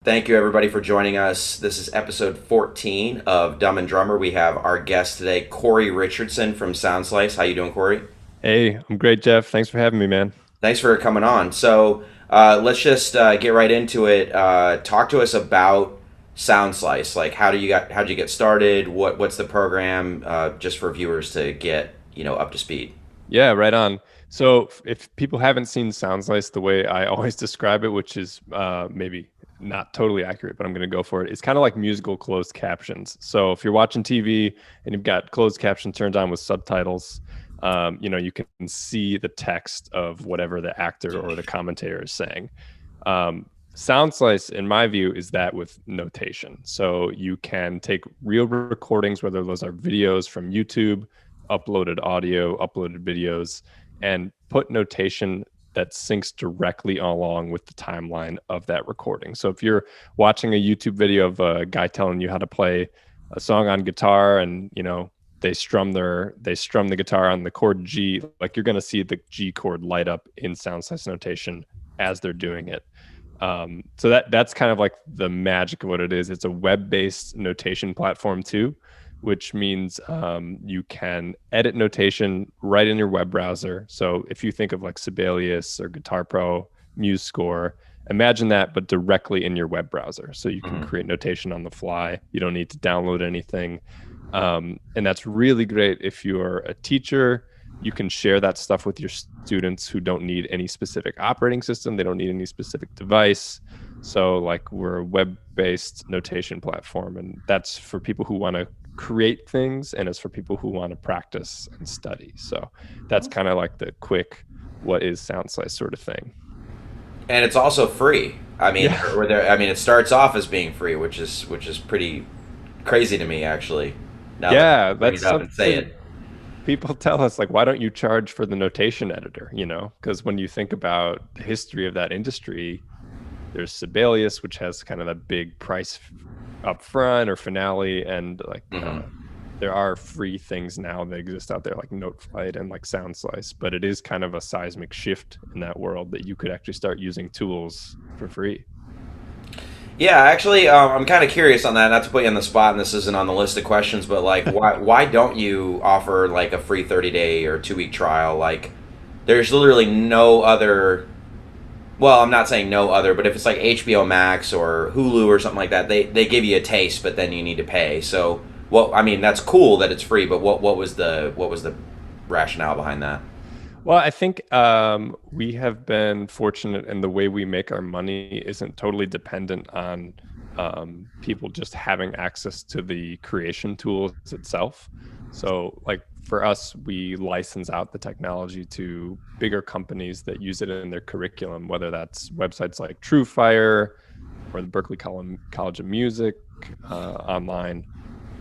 Thank you, everybody, for joining us. This is episode 14 of Dumb and Drummer. We have our guest today, Corey Richardson from Soundslice. How you doing, Corey? Hey, I'm great, Jeff. Thanks for having me, man. Thanks for coming on. Let's just get right into it. Talk to us about Soundslice. Like, how'd you get started? What's the program? Just for viewers to get up to speed. Yeah, right on. So, if people haven't seen Soundslice the way I always describe it, which is maybe not totally accurate, but I'm going to go for it. It's kind of like musical closed captions. So, if you're watching TV and you've got closed caption turned on with subtitles, you can see the text of whatever the actor or the commentator is saying. Soundslice, in my view, is that with notation. So you can take real recordings, whether those are videos from YouTube, uploaded audio, uploaded videos, and put notation that syncs directly along with the timeline of that recording. So if you're watching a YouTube video of a guy telling you how to play a song on guitar and they strum the guitar on the chord G, like you're going to see the G chord light up in Soundslice notation as they're doing it. So that's kind of like the magic of what it is. It's a web-based notation platform too, which means you can edit notation right in your web browser. So if you think of like Sibelius or Guitar Pro, MuseScore, imagine that, but directly in your web browser. So you can Hmm. create notation on the fly. You don't need to download anything. And that's really great if you're a teacher. You can share that stuff with your students who don't need any specific operating system. They don't need any specific device. So, like, we're a web-based notation platform, and that's for people who want to create things, and it's for people who want to practice and study. So, that's kind of like the quick, what is Soundslice sort of thing. And it's also free. I mean, Yeah, it starts off as being free, which is pretty crazy to me, actually. Now that yeah, you bring that's it up and say something it. people tell us, like, why don't you charge for the notation editor? Because when you think about the history of that industry, there's Sibelius, which has kind of that big price up front or finale, and like Hmm. there are free things now that exist out there, like Noteflight and like Soundslice, but it is kind of a seismic shift in that world that you could actually start using tools for free. Yeah, actually, I'm kind of curious on that. Not to put you on the spot, and this isn't on the list of questions, but like, why don't you offer like a free 30-day or 2 week trial? Like, there's literally no other. Well, I'm not saying no other, but if it's like HBO Max or Hulu or something like that, they give you a taste, but then you need to pay. So, well, I mean, that's cool that it's free, but what was the rationale behind that? Well, I think we have been fortunate in the way we make our money isn't totally dependent on people just having access to the creation tools itself. So, like for us, we license out the technology to bigger companies that use it in their curriculum, whether that's websites like TrueFire or the Berklee College of Music online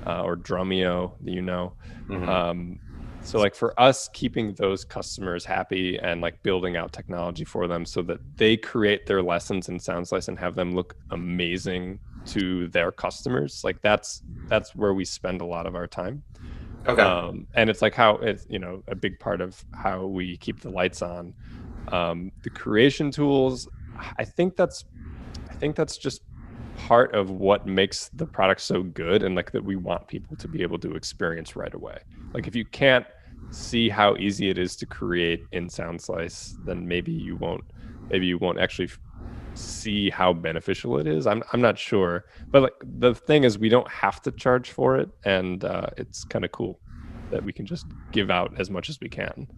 or Drumeo, that you know. Hmm. Um, so like for us, keeping those customers happy and like building out technology for them so that they create their lessons in Soundslice and have them look amazing to their customers, like that's where we spend a lot of our time. Okay. And it's like how it's a big part of how we keep the lights on. The creation tools, I think that's I think that's just part of what makes the product so good, and like that we want people to be able to experience right away. Like if you can't see how easy it is to create in Soundslice, then maybe you won't actually see how beneficial it is. I'm not sure. But like the thing is we don't have to charge for it, and it's kind of cool that we can just give out as much as we can.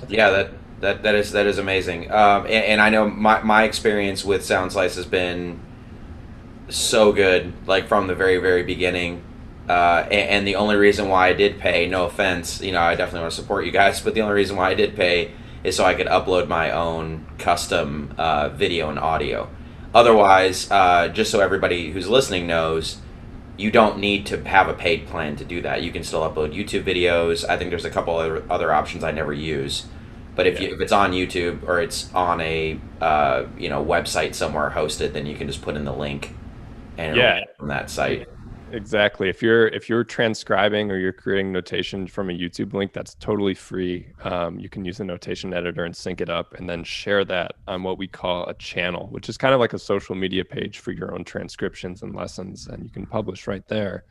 Yeah, that is amazing. And I know my experience with Soundslice has been so good, like from the very very beginning. And the only reason why I did pay, no offense, I definitely want to support you guys, but the only reason why I did pay is so I could upload my own custom video and audio. Otherwise, just so everybody who's listening knows, you don't need to have a paid plan to do that. You can still upload YouTube videos. I think there's a couple other options I never use. But Yeah. if it's on YouTube or it's on a website somewhere hosted, then you can just put in the link and it'll Yeah. get from that site. Exactly. If you're transcribing or you're creating notation from a YouTube link, that's totally free. You can use the notation editor and sync it up, and then share that on what we call a channel, which is kind of like a social media page for your own transcriptions and lessons, and you can publish right there.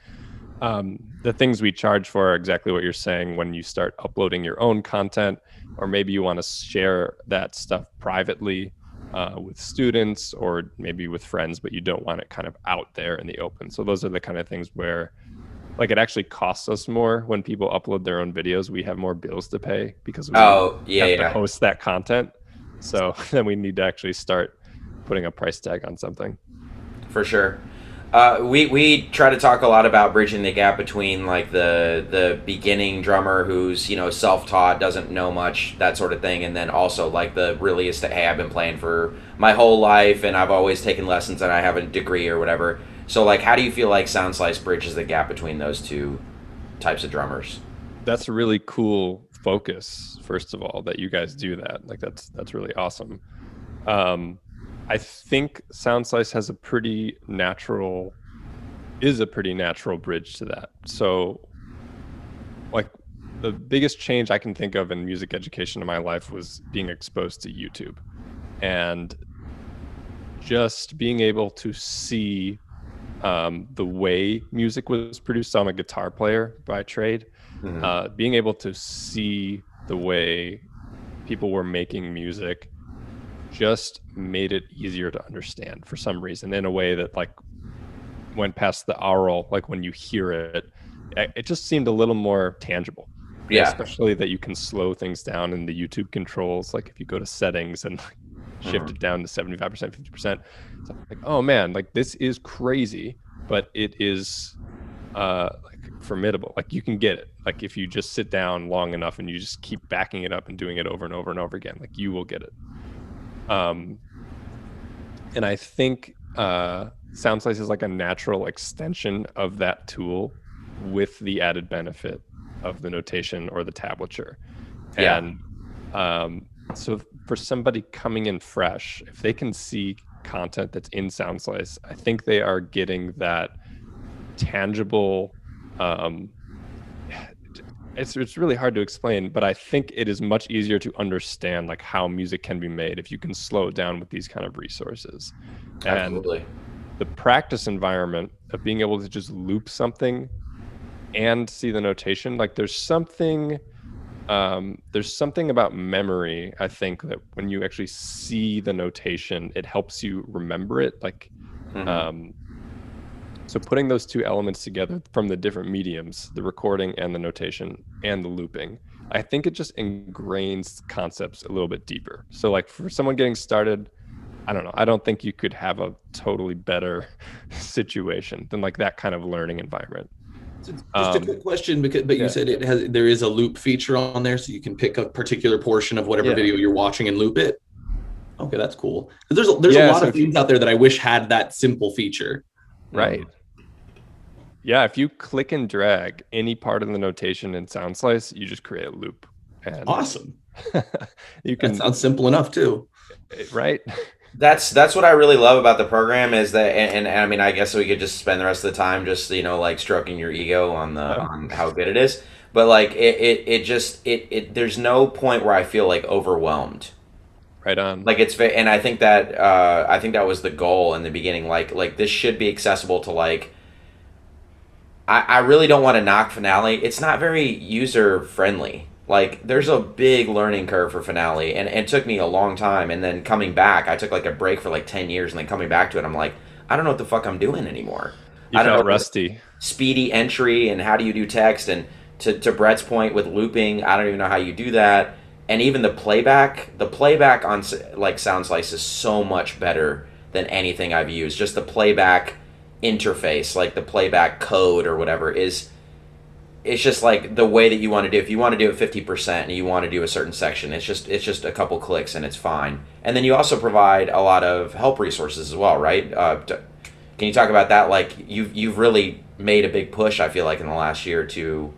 The things we charge for are exactly what you're saying. When you start uploading your own content, or maybe you want to share that stuff privately with students or maybe with friends, but you don't want it kind of out there in the open. So those are the kind of things where, like, it actually costs us more when people upload their own videos. We have more bills to pay because we Oh, yeah, have to yeah, host that content. So then we need to actually start putting a price tag on something. for sure. We try to talk a lot about bridging the gap between like the beginning drummer who's self taught, doesn't know much, that sort of thing, and then also like the really is hey, I've been playing for my whole life and I've always taken lessons and I have a degree or whatever. So like, how do you feel like Soundslice bridges the gap between those two types of drummers? That's a really cool focus, first of all, that you guys do that. Like that's really awesome. Um, I think Soundslice is a pretty natural bridge to that. So, like, the biggest change I can think of in music education in my life was being exposed to YouTube and just being able to see the way music was produced. So I'm a guitar player by trade. Being able to see the way people were making music just made it easier to understand for some reason, in a way that like went past the aural. Like when you hear it, it just seemed a little more tangible. Yeah. Especially that you can slow things down in the YouTube controls. Like if you go to settings and like shift it down to 75%, 50%, it's like, oh man, like this is crazy, but it is like formidable. Like you can get it. Like if you just sit down long enough and you just keep backing it up and doing it over and over and over again, like you will get it. And I think Soundslice is like a natural extension of that tool with the added benefit of the notation or the tablature. Yeah. And so for somebody coming in fresh, if they can see content that's in Soundslice, I think they are getting that tangible. It's really hard to explain, but I think it is much easier to understand like how music can be made if you can slow it down with these kind of resources. Absolutely. And the practice environment of being able to just loop something and see the notation, like there's something about memory. I think that when you actually see the notation, it helps you remember it. Like so putting those two elements together from the different mediums, the recording and the notation and the looping, I think it just ingrains concepts a little bit deeper. So like for someone getting started, I don't know, I don't think you could have a totally better situation than like that kind of learning environment. So just a quick question, but you Yeah. said there is a loop feature on there, so you can pick a particular portion of whatever video you're watching and loop it. Okay, that's cool. There's a lot of things out there that I wish had that simple feature. Right. Yeah, if you click and drag any part of the notation in Soundslice, you just create a loop. And awesome. You can. That sounds simple enough too. Right. That's what I really love about the program is that, and I mean, I guess we could just spend the rest of the time just like stroking your ego on how good it is, but like there's no point where I feel like overwhelmed. Right on. Like and I think that was the goal in the beginning. Like this should be accessible to like. I really don't want to knock Finale. It's not very user friendly. Like there's a big learning curve for Finale, and it took me a long time. And then coming back, I took like a break for like 10 years, and then coming back to it, I'm like, I don't know what the fuck I'm doing anymore. I don't felt know rusty. Speedy entry and how do you do text, and to Brett's point with looping, I don't even know how you do that. And even the playback on like Soundslice is so much better than anything I've used. Just the playback interface, like the playback code or whatever, it's just like the way that you want to do. If you want to do it 50% and you want to do a certain section, it's just a couple clicks and it's fine. And then you also provide a lot of help resources as well, right? Can you talk about that? Like you've really made a big push, I feel like, in the last year to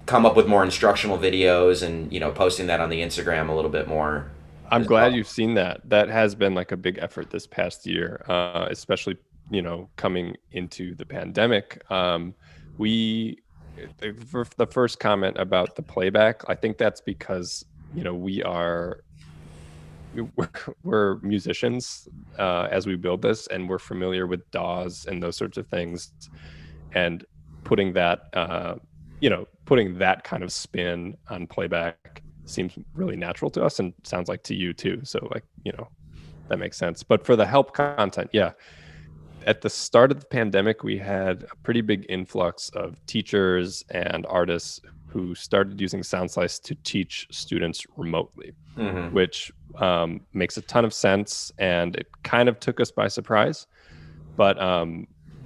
come up with more instructional videos and posting that on the Instagram a little bit more. I'm glad you've seen that. That has been like a big effort this past year, especially coming into the pandemic, the first comment about the playback, I think that's because we're musicians as we build this, and we're familiar with DAWs and those sorts of things, and putting that kind of spin on playback seems really natural to us, and sounds like to you too. So that makes sense. But for the help content, yeah, at the start of the pandemic, we had a pretty big influx of teachers and artists who started using Soundslice to teach students remotely, which makes a ton of sense, and it kind of took us by surprise. But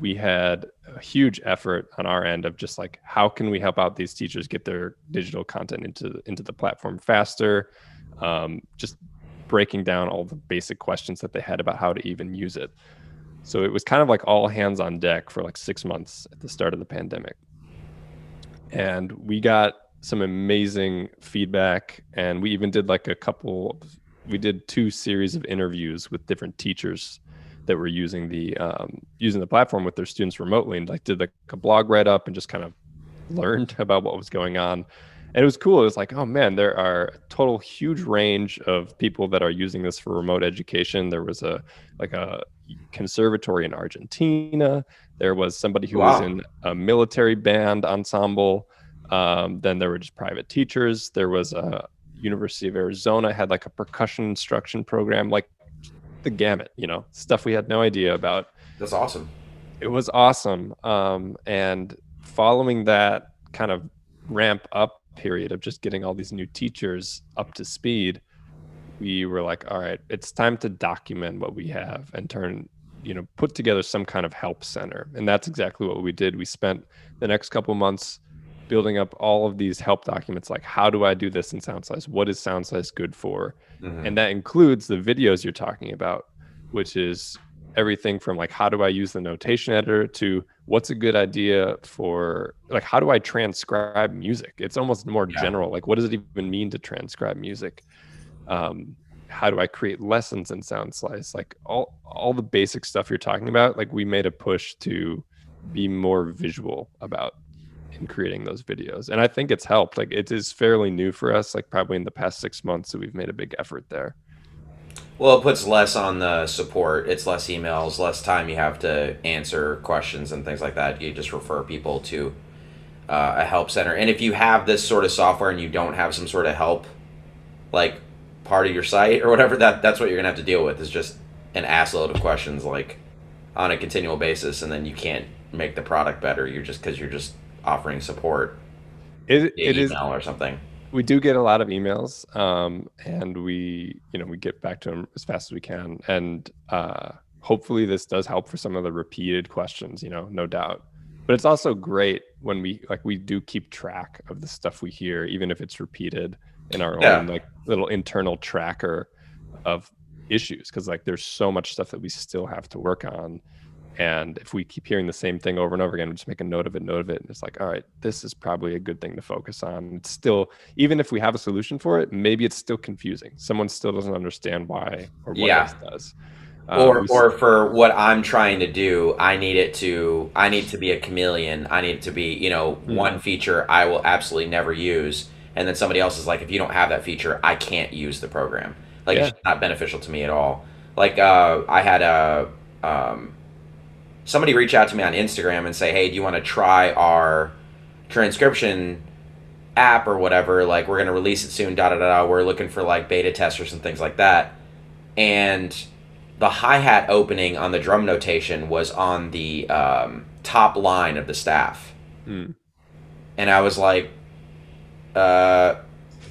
we had a huge effort on our end of just like, how can we help out these teachers get their digital content into the platform faster? Just breaking down all the basic questions that they had about how to even use it. So it was kind of like all hands on deck for like 6 months at the start of the pandemic. And we got some amazing feedback, and we even did we did 2 series of interviews with different teachers that were using the platform with their students remotely, and like did a blog write up and just kind of learned about what was going on. And it was cool. It was like, oh man, there are a total huge range of people that are using this for remote education. There was a conservatory in Argentina. There was somebody who was in a military band ensemble. Then there were just private teachers. There was a University of Arizona had like a percussion instruction program, like the gamut, stuff we had no idea about. That's awesome. It was awesome. And following that kind of ramp up period of just getting all these new teachers up to speed, we were like, all right, it's time to document what we have and put together some kind of help center. And that's exactly what we did. We spent the next couple months building up all of these help documents, like, how do I do this in Soundslice? What is Soundslice good for? And that includes the videos you're talking about, which is everything from like, how do I use the notation editor, to what's a good idea for like, how do I transcribe music? It's almost more general. Like, what does it even mean to transcribe music? How do I create lessons in Soundslice? Like all the basic stuff you're talking about, like we made a push to be more visual about in creating those videos. And I think it's helped. Like, it is fairly new for us, like probably in the past 6 months. So we've made a big effort there. Well, it puts less on the support. It's less emails, less time you have to answer questions and things like that. You just refer people to a help center. And if you have this sort of software and you don't have some sort of help, like part of your site or whatever, that's what you're gonna have to deal with, is just an assload of questions like on a continual basis, and then you can't make the product better. You're just offering support. It email is or something. We do get a lot of emails, and we get back to them as fast as we can. And hopefully this does help for some of the repeated questions, no doubt. But it's also great when we do keep track of the stuff we hear, even if it's repeated, in our own like little internal tracker of issues. Because like there's so much stuff that we still have to work on. And if we keep hearing the same thing over and over again, we just make a note of it. And it's like, all right, this is probably a good thing to focus on. It's still, even if we have a solution for it, maybe it's still confusing. Someone still doesn't understand why or what else does. Or for what I'm trying to do, I need to be a chameleon. I need it to be, one feature I will absolutely never use. And then somebody else is like, if you don't have that feature, I can't use the program. Like, it's not beneficial to me at all. Like, I had somebody reach out to me on Instagram and say, hey, do you want to try our transcription app or whatever? Like, we're going to release it soon, We're looking for like beta testers and things like that. And the hi-hat opening on the drum notation was on the top line of the staff. And I was like, are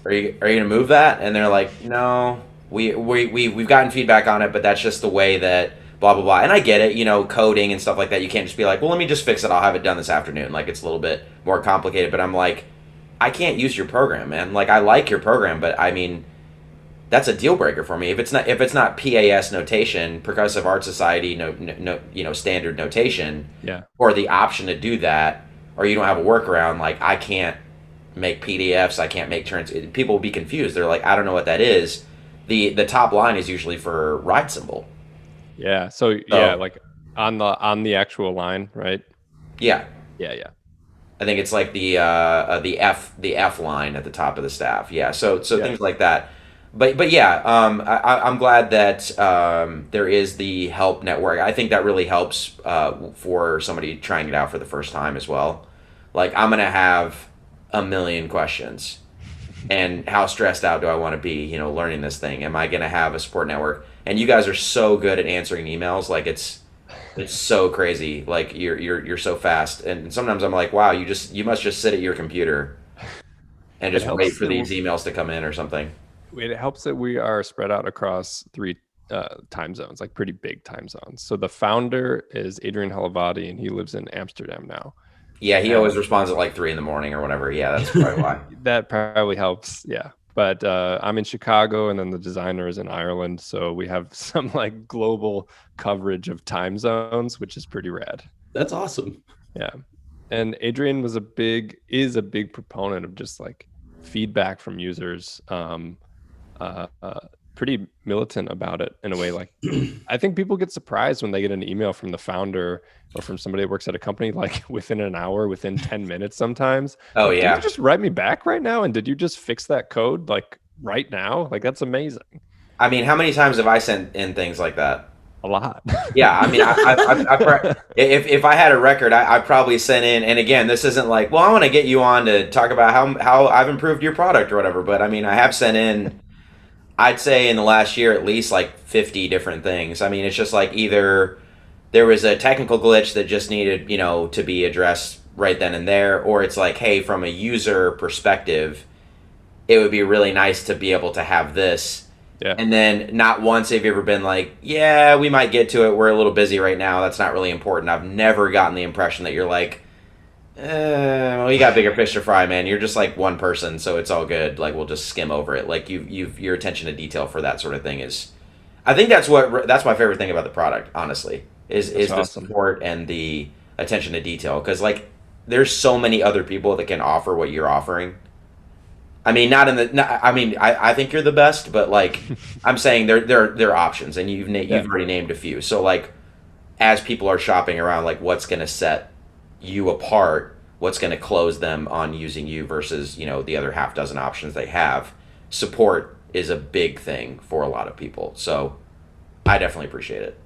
you going to move that? And they're like, no, we've gotten feedback on it, but that's just the way that blah, blah, blah. And I get it, coding and stuff like that. You can't just be like, well, let me just fix it. I'll have it done this afternoon. Like, it's a little bit more complicated. But I'm like, I can't use your program, man. Like, I like your program, but I mean, that's a deal breaker for me. If it's not PAS notation, Percussive Art Society, standard notation, or the option to do that, or you don't have a workaround, like, I can't make PDFs. I can't make turns. People will be confused. They're like, I don't know what that is. The top line is usually for ride cymbal. Yeah. So like On the actual line, right? Yeah. Yeah. I think it's like the F line at the top of the staff. Yeah. So things like that. But yeah, I'm glad that there is the help network. I think that really helps for somebody trying it out for the first time as well. Like, I'm gonna have a million questions, and how stressed out do I want to be? Learning this thing. Am I gonna have a support network? And you guys are so good at answering emails. Like, it's so crazy. Like, you're so fast, and sometimes I'm like, wow, you must just sit at your computer and just wait for these emails to come in or something. It helps that we are spread out across 3 time zones, like pretty big time zones. So the founder is Adrian Halavati, and he lives in Amsterdam now. Yeah, he always responds at like 3 a.m. or whatever. Yeah, that's probably why. That probably helps. Yeah. But I'm in Chicago, and then the designer is in Ireland. So we have some like global coverage of time zones, which is pretty rad. That's awesome. Yeah. And Adrian is a big proponent of just like feedback from users. Pretty militant about it in a way. Like, I think people get surprised when they get an email from the founder or from somebody that works at a company, like within an hour, within 10 minutes sometimes. Oh, like, yeah. Did you just write me back right now? And did you just fix that code like right now? Like, that's amazing. I mean, how many times have I sent in things like that? A lot. Yeah, I mean, if I had a record, I probably sent in. And again, this isn't like, well, I want to get you on to talk about how I've improved your product or whatever. But I mean, I have sent in, I'd say in the last year, at least like 50 different things. I mean, it's just like either there was a technical glitch that just needed, to be addressed right then and there, or it's like, hey, from a user perspective, it would be really nice to be able to have this. Yeah. And then not once have you ever been like, yeah, we might get to it. We're a little busy right now. That's not really important. I've never gotten the impression that you're like, well, you got bigger fish to fry, man. You're just like one person, so it's all good. Like, we'll just skim over it. Like, your attention to detail for that sort of thing is, I think that's my favorite thing about the product, honestly, is the support and the attention to detail. Because like, there's so many other people that can offer what you're offering. I mean, I think you're the best, but like, I'm saying there are options, and you've already named a few. So like, as people are shopping around, like, what's going to set you apart, what's going to close them on using you versus the other half dozen options they have, support is a big thing for a lot of people. So I definitely appreciate it.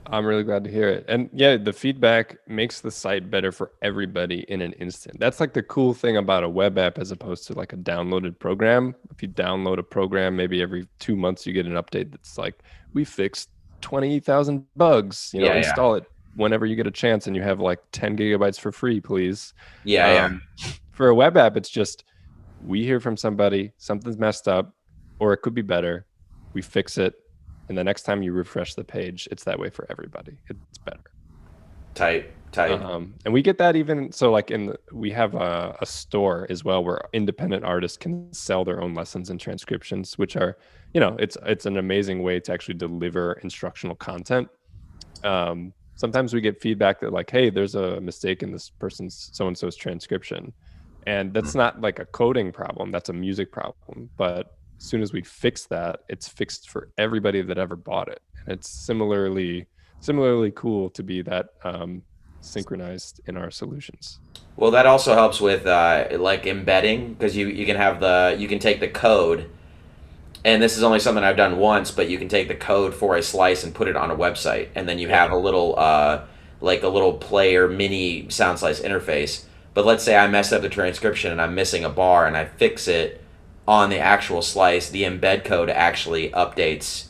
I'm really glad to hear it. And yeah, the feedback makes the site better for everybody in an instant. That's like the cool thing about a web app as opposed to like a downloaded program. If you download a program, maybe every 2 months you get an update that's like, we fixed 20,000 bugs, install it whenever you get a chance, and you have like 10 gigabytes for free, please. For a web app, it's just, we hear from somebody, something's messed up, or it could be better. We fix it. And the next time you refresh the page, it's that way for everybody. It's better. Tight. And we get that even so. Like we have a store as well where independent artists can sell their own lessons and transcriptions, which are, it's an amazing way to actually deliver instructional content. Sometimes we get feedback that like, hey, there's a mistake in this person's so-and-so's transcription, and that's not like a coding problem. That's a music problem, but as soon as we fix that, it's fixed for everybody that ever bought it. And it's similarly cool to be that synchronized in our solutions. Well, that also helps with like embedding, because you can take the code, and this is only something I've done once, but you can take the code for a slice and put it on a website, and then you have a little like a little player mini Soundslice interface. But let's say I mess up the transcription and I'm missing a bar, and I fix it on the actual slice, the embed code actually updates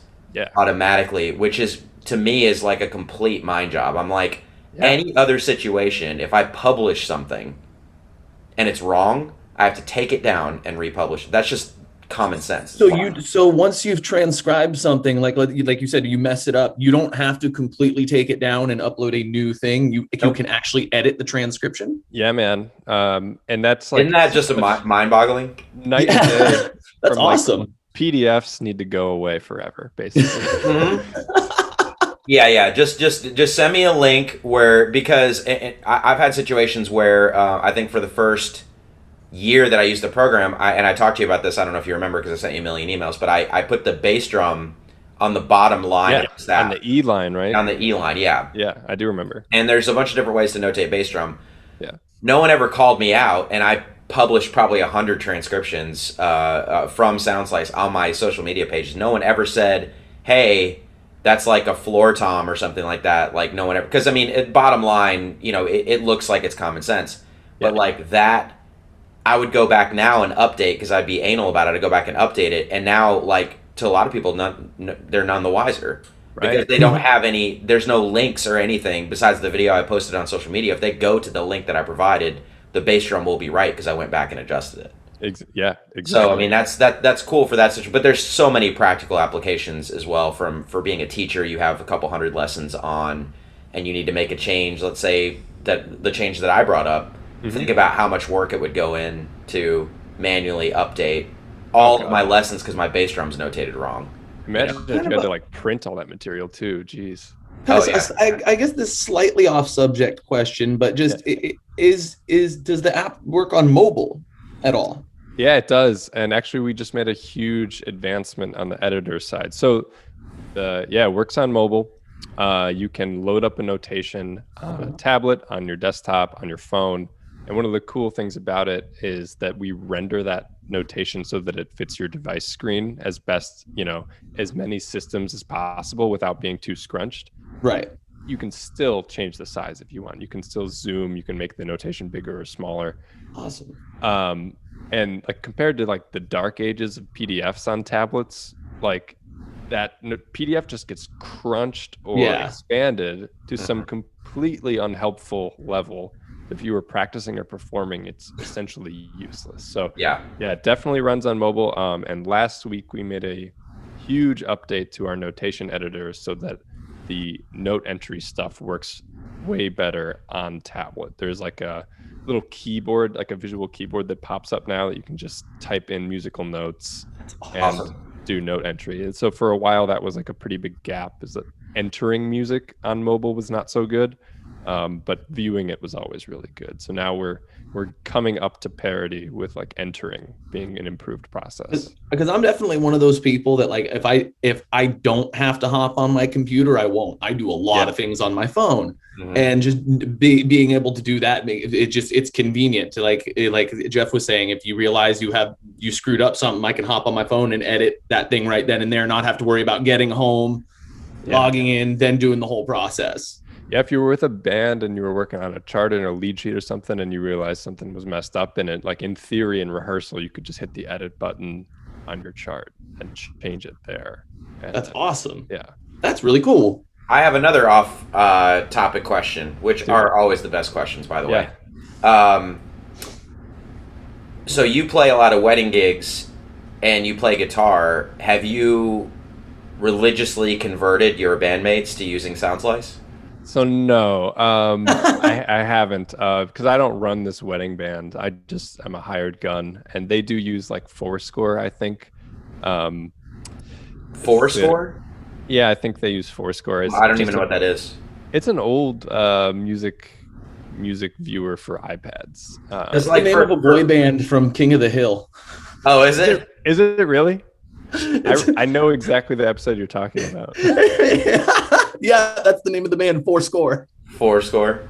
automatically, which is, to me, is like a complete mind job. I'm like, any other situation, if I publish something and it's wrong, I have to take it down and republish it. That's just common sense. So once you've transcribed something, like you said, you mess it up, you don't have to completely take it down and upload a new thing. You can actually edit the transcription. Yeah, man. And that's like, isn't that just mind-boggling? Night and day. That's awesome. Like, PDFs need to go away forever, basically. Yeah. Just send me a link because I've had situations where I think for the first year that I used the program, and I talked to you about this, I don't know if you remember because I sent you a million emails, but I put the bass drum on the bottom line. Yeah, on the E line, right? On the E line, yeah. Yeah, I do remember. And there's a bunch of different ways to notate bass drum. Yeah. No one ever called me out, and I published probably 100 transcriptions from Soundslice on my social media pages. No one ever said, hey, that's like a floor tom or something like that. Like, no one ever, because I mean, bottom line, you know, it looks like it's common sense, but like that, I would go back now and update, because I'd be anal about it. I'd go back and update it, and now, like, to a lot of people, they're none the wiser. Right. Because they don't have any, there's no links or anything besides the video I posted on social media. If they go to the link that I provided, the bass drum will be right because I went back and adjusted it. Yeah, exactly. So I mean, that's cool for that situation. But there's so many practical applications as well. For being a teacher, you have a couple hundred lessons on, and you need to make a change. Let's say that the change that I brought up. Think about how much work it would go in to manually update all of my lessons because my bass drum's notated wrong. Imagine if you had to like print all that material too. Jeez. I guess this slightly off subject question, but just does the app work on mobile at all? Yeah, it does. And actually, we just made a huge advancement on the editor side. So, it works on mobile. You can load up a notation on a tablet, on your desktop, on your phone. And one of the cool things about it is that we render that notation so that it fits your device screen as best, as many systems as possible without being too scrunched. Right. You can still change the size if you want. You can still zoom. You can make the notation bigger or smaller. Awesome. And like compared to like the dark ages of PDFs on tablets, like that PDF just gets crunched or expanded to some completely unhelpful level. If you were practicing or performing, it's essentially useless. So it definitely runs on mobile. And last week we made a huge update to our notation editor so that the note entry stuff works way better on tablet. There's like a little keyboard, like a visual keyboard that pops up now that you can just type in musical notes and do note entry. And so for a while that was like a pretty big gap, is that entering music on mobile was not so good. But viewing it was always really good. So now we're coming up to parity with like entering being an improved process. Because I'm definitely one of those people that like if I don't have to hop on my computer, I won't. I do a lot of things on my phone, and just being able to do that, it's convenient to like Jeff was saying. If you realize you screwed up something, I can hop on my phone and edit that thing right then and there, not have to worry about getting home, logging in, then doing the whole process. Yeah, if you were with a band and you were working on a chart and a lead sheet or something and you realized something was messed up in it, like in theory in rehearsal, you could just hit the edit button on your chart and change it there. And that's awesome. Yeah. That's really cool. I have another off topic question, which are always the best questions, by the way. So you play a lot of wedding gigs and you play guitar. Have you religiously converted your bandmates to using Soundslice? So no, I haven't, because I don't run this wedding band. I'm a hired gun, and they do use like Fourscore, I think. Fourscore? Yeah, I think they use Fourscore. I don't even know what that is. It's an old music viewer for iPads. It's like the name of a boy band from King of the Hill. Oh, is it? Is it really? I know exactly the episode you're talking about. Yeah, that's the name of the band, Fourscore. Fourscore.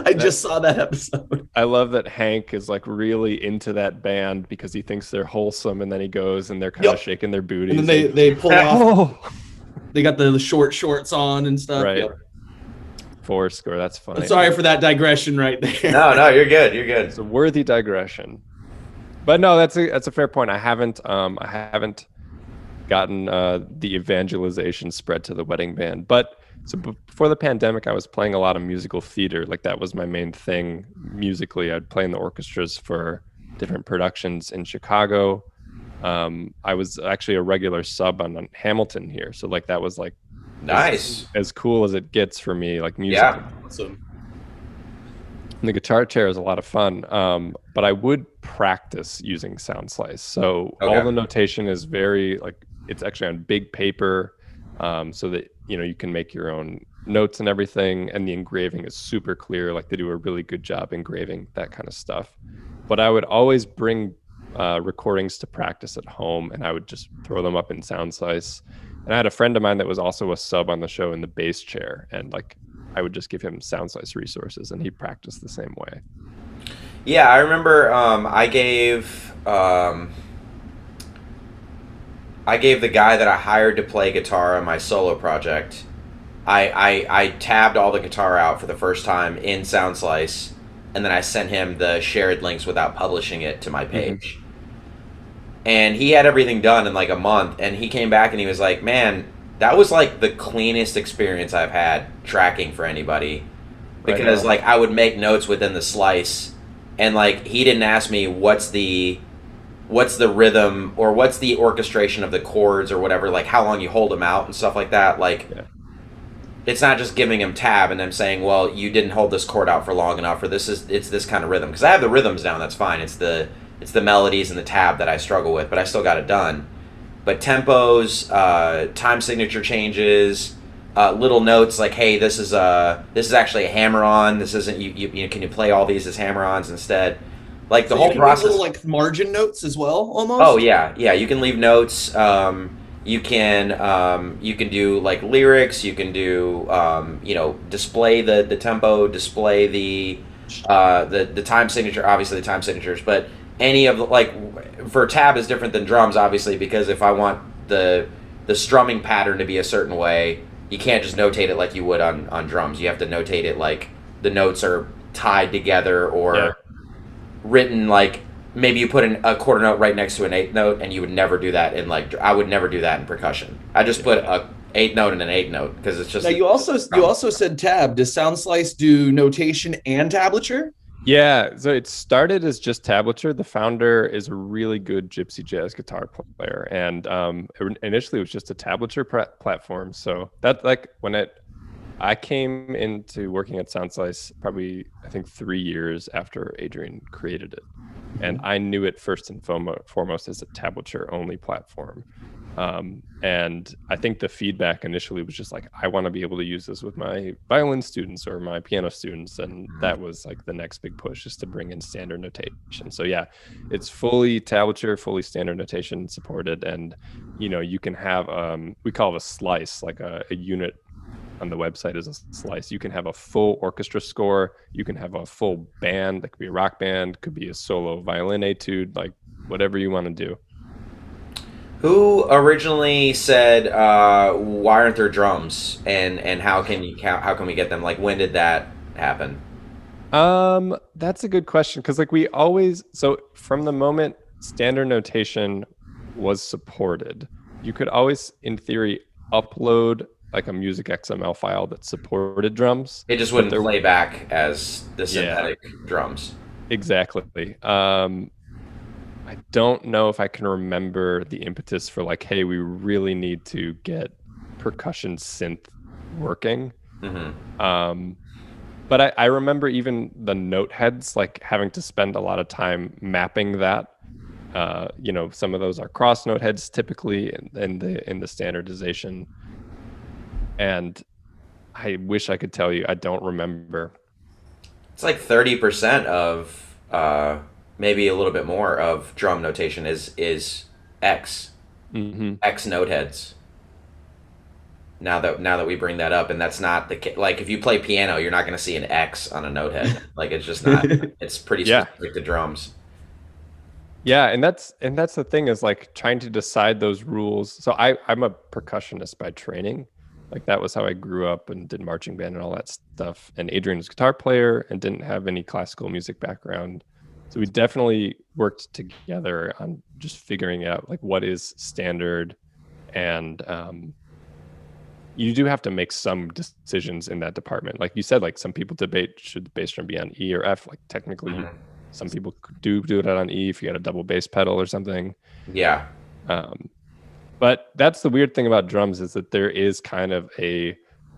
I just saw that episode. I love that Hank is like really into that band because he thinks they're wholesome, and then he goes and they're kind of shaking their booties. And then they pull off. They got the short shorts on and stuff. Right. Yep. Fourscore, that's funny. I'm sorry for that digression right there. No, you're good. You're good. It's a worthy digression. But no, that's a fair point. I haven't gotten the evangelization spread to the wedding band. But so before the pandemic, I was playing a lot of musical theater. Like that was my main thing musically. I'd play in the orchestras for different productions in Chicago. I was actually a regular sub on Hamilton here. So like that was like nice, as cool as it gets for me, like music. Yeah. Awesome. And the guitar chair is a lot of fun. But I would practice using Soundslice. So all the notation is very like, it's actually on big paper, so that you can make your own notes and everything, and the engraving is super clear. Like they do a really good job engraving that kind of stuff. But I would always bring recordings to practice at home, and I would just throw them up in Soundslice And I had a friend of mine that was also a sub on the show in the bass chair, and like I would just give him Soundslice resources, and he practiced the same way. Yeah, I remember I gave the guy that I hired to play guitar on my solo project. I tabbed all the guitar out for the first time in Soundslice, and then I sent him the shared links without publishing it to my page. And he had everything done in like a month, and he came back and he was like, "Man, that was like the cleanest experience I've had tracking for anybody." Because like I would make notes within the slice, and like he didn't ask me what's the rhythm or what's the orchestration of the chords or whatever, like how long you hold them out and stuff like that. Like it's not just giving him tab and them saying, well, you didn't hold this chord out for long enough, or it's this kind of rhythm. Because I have the rhythms down, that's fine. It's the melodies and the tab that I struggle with, but I still got it done. But tempos, time signature changes, little notes like, hey, this is actually a hammer-on. This isn't you. Can you play all these as hammer-ons instead? Like the whole process. Little like margin notes as well, almost. Oh yeah. You can leave notes. You can do like lyrics. You can do display the tempo, display the time signature. Obviously the time signatures, but any of the, like for tab is different than drums, obviously, because if I want the strumming pattern to be a certain way, you can't just notate it like you would on drums. You have to notate it like the notes are tied together or written like maybe you put a quarter note right next to an eighth note, and you would never do that in like I would never do that in percussion. I just put a eighth note and an eighth note because it's just. Now you also said tab. Does Soundslice do notation and tablature? Yeah, so it started as just tablature. The founder is a really good gypsy jazz guitar player, and initially it was just a tablature platform. So that like I came into working at Soundslice probably I think 3 years after Adrian created it, and I knew it first and foremost as a tablature only platform. And I think the feedback initially was just like, I want to be able to use this with my violin students or my piano students. And that was like the next big push, is to bring in standard notation. So yeah, it's fully tablature, fully standard notation supported. And, you can have, we call it a slice, like a unit on the website is a slice. You can have a full orchestra score. You can have a full band. That could be a rock band, could be a solo violin etude, like whatever you want to do. Who originally said, "Why aren't there drums?" and how can we get them? Like, when did that happen? That's a good question, because like we always, so from the moment standard notation was supported, you could always, in theory, upload like a music XML file that supported drums. It just wouldn't play back as the synthetic drums. Exactly. I don't know if I can remember the impetus for like, hey, we really need to get percussion synth working. But I remember even the note heads, like having to spend a lot of time mapping that. Some of those are cross note heads typically in the standardization. And I wish I could tell you, I don't remember. It's like 30% of maybe a little bit more of drum notation is X. X note heads. Now that we bring that up, and that's not the like if you play piano, you're not going to see an X on a note head. Like it's just not. It's pretty specific to drums. Yeah, and that's the thing, is like trying to decide those rules. So I'm a percussionist by training. Like that was how I grew up and did marching band and all that stuff. And Adrian was a guitar player and didn't have any classical music background. So we definitely worked together on just figuring out like what is standard. And you do have to make some decisions in that department. Like you said, like some people debate, should the bass drum be on E or F? Like technically, some people do it on E if you got a double bass pedal or something. Yeah. But that's the weird thing about drums, is that there is kind of a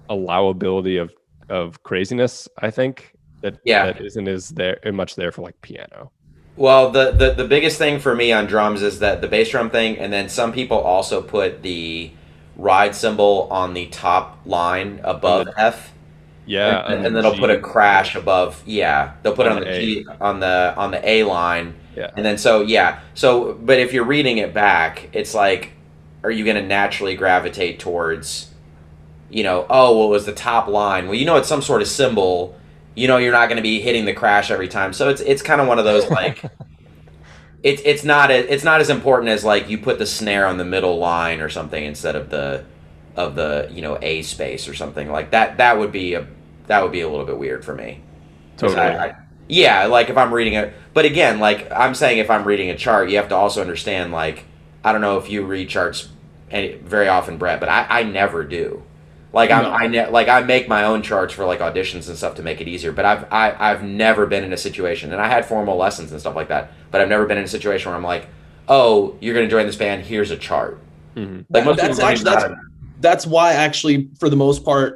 allowability of craziness, I think, that isn't as much there for like piano. Well, the biggest thing for me on drums is that the bass drum thing, and then some people also put the ride cymbal on the top line above F. Yeah, and then they'll put a crash above. Yeah, they'll put it on the G on the A line. Yeah, and then but if you're reading it back, it's like are you going to naturally gravitate towards, oh, well, it was the top line. Well, it's some sort of symbol. You're not going to be hitting the crash every time. So it's kind of one of those like it's not as important as like you put the snare on the middle line or something instead of the A space or something like that. That would be a little bit weird for me. Totally. Yeah, like if I'm reading it, but again, like I'm saying, if I'm reading a chart, you have to also understand. Like, I don't know if you read charts very often, Brett, but I never do. Like I make my own charts for like auditions and stuff to make it easier. But I've never been in a situation, and I had formal lessons and stuff like that. But I've never been in a situation where I'm like, oh, you're going to join this band. Here's a chart. Mm-hmm. Like that's why actually for the most part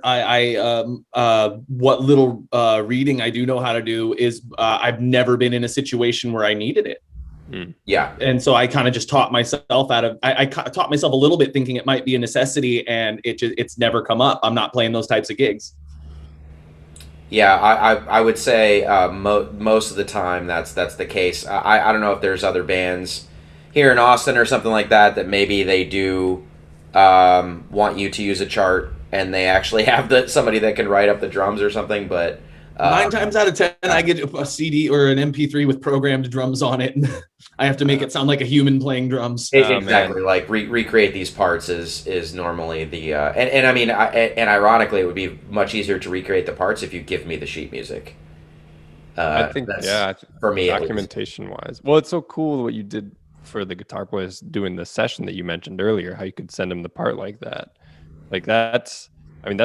what little reading I do know how to do is I've never been in a situation where I needed it. Yeah. And so I kind of just taught myself I taught myself a little bit thinking it might be a necessity, and it's never come up. I'm not playing those types of gigs. Yeah, I would say most of the time that's the case. I don't know if there's other bands here in Austin or something like that maybe they do want you to use a chart, and they actually have somebody that can write up the drums or something. But 9 times out of 10, I get a CD or an MP3 with programmed drums on it, and I have to make it sound like a human playing drums. Exactly, like recreate these parts is normally the and I mean, and ironically, it would be much easier to recreate the parts if you give me the sheet music. I think for me, documentation wise. Well, it's so cool what you did for the guitar players doing the session that you mentioned earlier. How you could send them the part like that. Like that's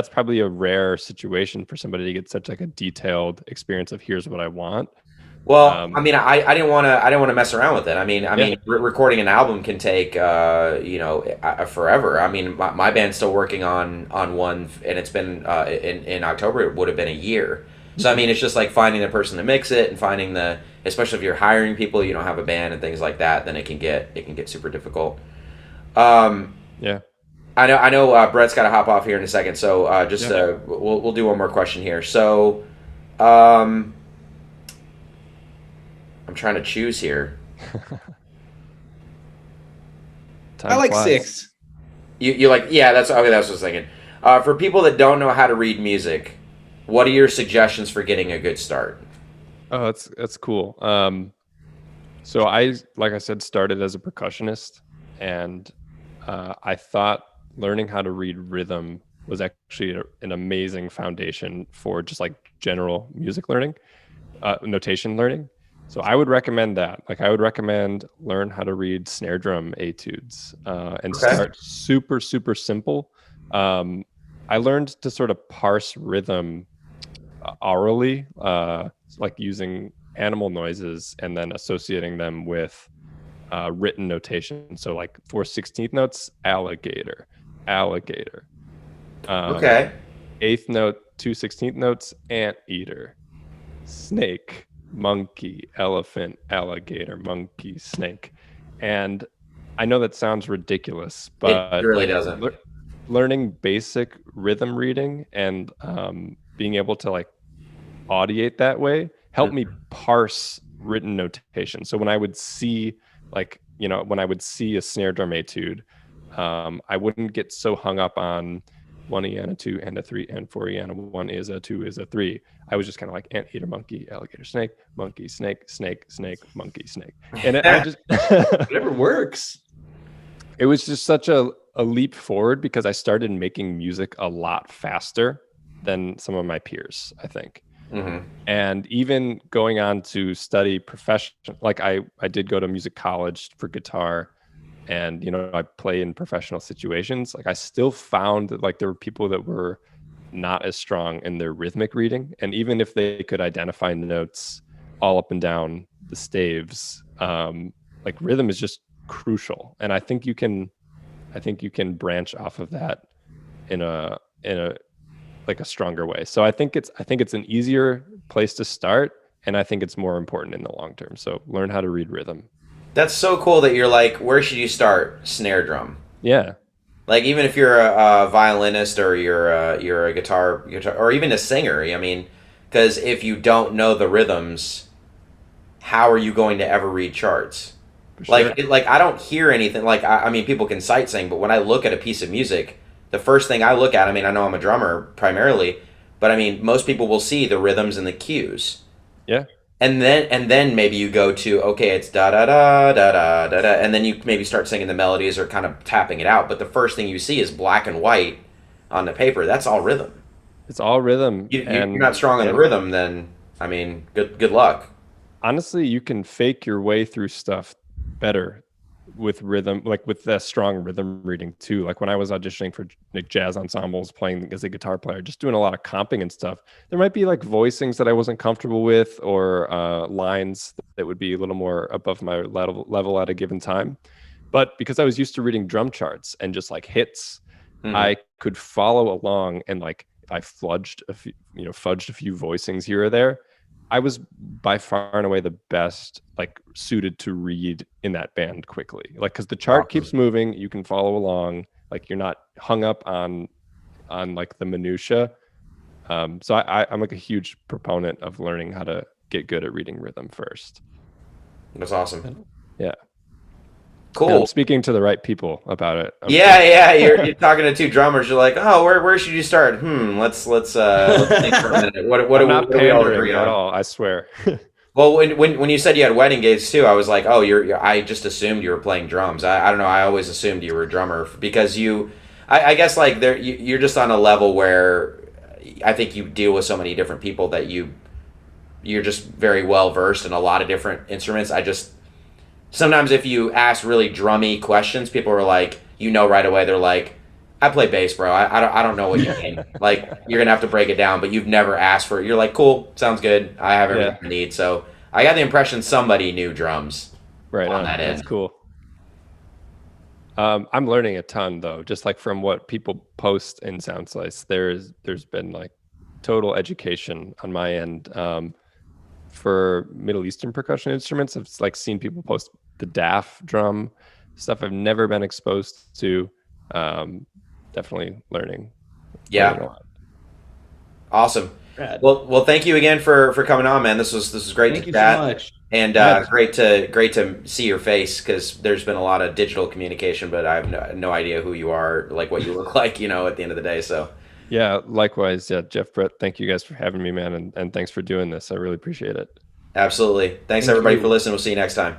probably a rare situation for somebody to get such like a detailed experience of here's what I want. Well, I mean, I didn't want to mess around with it. I mean, recording an album can take forever. I mean, my band's still working on one, and it's been in October. It would have been a year. So I mean, it's just like finding the person to mix it and finding especially if you're hiring people, you don't have a band and things like that, then it can get super difficult. Yeah. I know Brett's got to hop off here in a second, so we'll do one more question here. So, I'm trying to choose here. I like flies. 6. You like? Yeah, that's what I was thinking. For people that don't know how to read music, what are your suggestions for getting a good start? Oh, that's cool. So I, like I said, started as a percussionist, and I thought learning how to read rhythm was actually an amazing foundation for just like general music learning, notation learning. So I would recommend that. Like I would recommend learn how to read snare drum etudes and start super, super simple. I learned to sort of parse rhythm orally, like using animal noises and then associating them with written notation. So like 4 16th notes, alligator. Eighth note, 2 16th notes, anteater. Snake, monkey, elephant, alligator, monkey, snake. And I know that sounds ridiculous, but it really doesn't. Learning basic rhythm reading and being able to like audiate that way helped me parse written notation. So when I would see a snare drum etude, I wouldn't get so hung up on 1 E and a 2 and a 3 and 4 E and a 1 is a 2 is a 3. I was just kind of like anteater, monkey, alligator, snake, monkey, snake, snake, snake, monkey, snake. And I just whatever works. It was just such a leap forward because I started making music a lot faster than some of my peers, I think. Mm-hmm. And even going on to study profession, like I did go to music college for guitar, and I play in professional situations. Like I still found that like there were people that were not as strong in their rhythmic reading, and even if they could identify notes all up and down the staves, like rhythm is just crucial. And I think you can branch off of that in a like a stronger way. So I think it's an easier place to start, and I think it's more important in the long term. So learn how to read rhythm. That's so cool that you're like, where should you start? Snare drum. Yeah. Like even if you're a violinist or you're a guitar or even a singer, I mean, because if you don't know the rhythms, how are you going to ever read charts? For Like, sure. like I don't hear anything. Like, I mean, people can sight sing, but when I look at a piece of music, the first thing I look at, I mean, I know I'm a drummer primarily, but I mean, most people will see the rhythms and the cues. Yeah. And then maybe you go to, okay, it's da da da da da da da, and then you maybe start singing the melodies or kind of tapping it out. But the first thing you see is black and white on the paper. That's all rhythm. It's all rhythm. You're not strong on the rhythm, then I mean, good luck. Honestly, you can fake your way through stuff better with rhythm, like with the strong rhythm reading too. Like when I was auditioning for like jazz ensembles, playing as a guitar player, just doing a lot of comping and stuff, there might be like voicings that I wasn't comfortable with, or lines that would be a little more above my level at a given time. But because I was used to reading drum charts and just like hits, I could follow along, and like if I fudged a few voicings here or there, I was by far and away the best like suited to read in that band quickly. Like, because the chart keeps moving, you can follow along. Like you're not hung up on like the minutia. So I'm like a huge proponent of learning how to get good at reading rhythm first. That's awesome. Yeah. Cool. And I'm speaking to the right people about it. Yeah. You're talking to two drummers. You're like, oh, where should you start? Let's think for a minute. What I'm not do we all pandering agree at on? all, I swear. Well, when you said you had wedding dates too, I was like, oh, I just assumed you were playing drums. I don't know. I always assumed you were a drummer because I guess like you're just on a level where I think you deal with so many different people that you're just very well versed in a lot of different instruments. Sometimes if you ask really drummy questions, people are like, right away, they're like, I play bass, bro. I don't know what you mean. Like, you're going to have to break it down, but you've never asked for it. You're like, cool, sounds good. I have everything I need. So I got the impression somebody knew drums right on that end. That's cool. I'm learning a ton though, just like from what people post in Soundslice. There's been like total education on my end. For Middle Eastern percussion instruments, I've like seen people post the DAF drum stuff I've never been exposed to. Definitely learning. Yeah. A lot. Awesome. Rad. Well, thank you again for coming on, man. This was great Thank to you chat. so much. And great to see your face, because there's been a lot of digital communication, but I have no idea who you are, like what you look like, at the end of the day. So yeah, likewise. Yeah, Jeff, Brett, thank you guys for having me, man, and thanks for doing this. I really appreciate it. absolutely. Thanks everybody for listening. We'll see you next time.